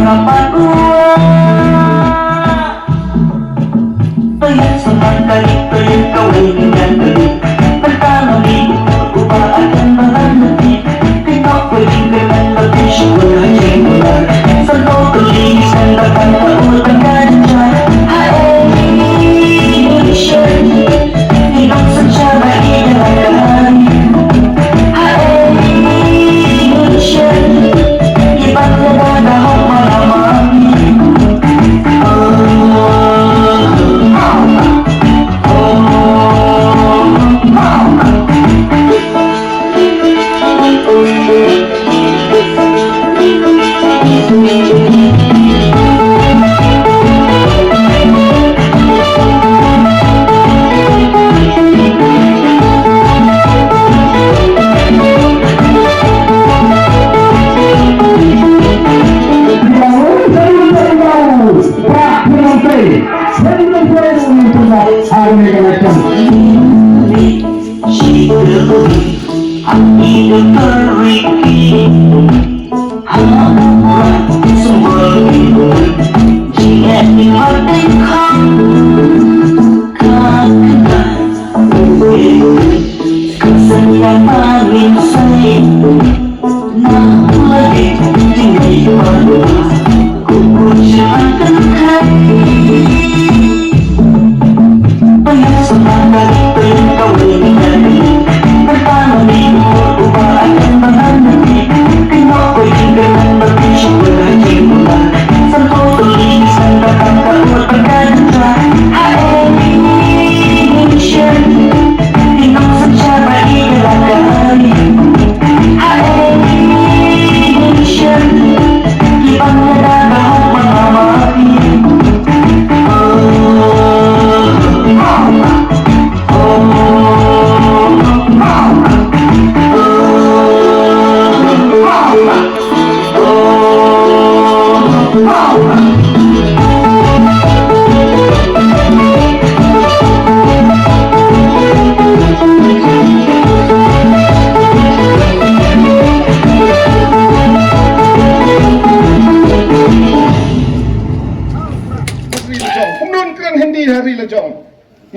harapan To'y sangat kali to'y kaway dengan beli Pertama minggu ubah akan berhenti Kita pergi ke lebih syukur haji bulan Sentuh tulisan datang keultan kancah Hai Indonesia hidup secara ideal Hai Indonesia ibadah dah malam-malam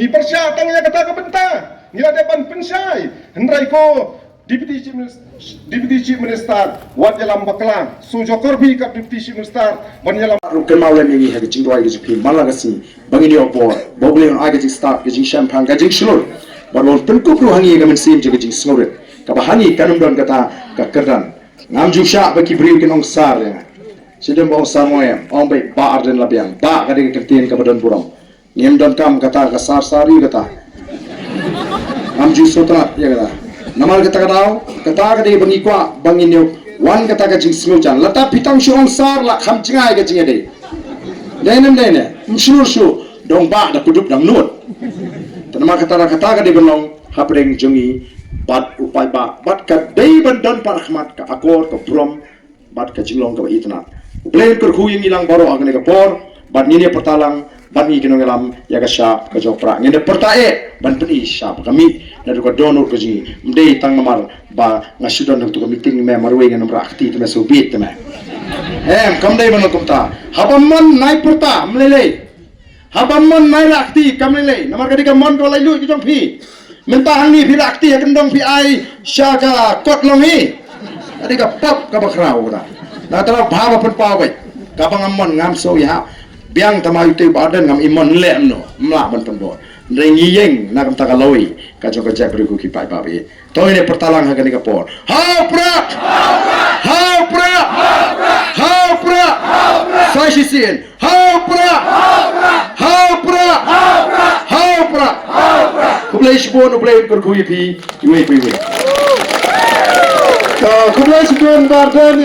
Ni persya tangnya kata ke bentang ni la depan pensai hendrai ko deputy chief minister wat jalam baklang sujo korbi ka deputy chief minister ban jalam rukan maulan ni ha gijing doi gijing malagasi bangini opor bogle on aga jing start gijing champagne gijing slur barol tenku pro hangi gamen sim gijing snoret ka bahani kanum don kata ka kerdan ngam jusha baki briu kinong sar ya sidem bong samoyam ong bai ba arden labiang ba ka de kertien ka badan burong ngem don kam kata ka sar sari kata ngam ju sotra ya kata namal kata ka de bangi kwa bangin yo wan kata ka jing snujan lata pitang syong sar la kham jingai ka jingai de dene msur shu dong ba da kudup dang nut tanama kata ka de benong hapreng jungi bat upai ba bat ka de bandon parahmat ka akor ka brom bat ka jinglong ka itna blame kur huying ilang baro agne ka por bat ngine pertalang bangi kinong alam ya kasya ka jopra ngene pertae ban peni syap kami na ko donor ko ji mdei tang mamar ba ngasudon to meeting me marwe ngene rakti te subit te me kam dei ban kumta habamman nai perta mlele habamman nai rakti kamlele namar kadi ka mon ko lai lu ki jong phi menta hangi phi rakti ya kendong phi ai syaka kot longi adi ka pop ka bakrau da na tara bhava pen pawe ka bangamon ngam so ya biang tamayu te badan ngam imon lem no mla ban pendo rengi yeng na kam takaloi ka joko jak riku ki pai babe to ini pertalang ha gani kapor ha pra sai sisien ha pra kublai shibon ublai kur kui pi iwe ka kublai shibon badan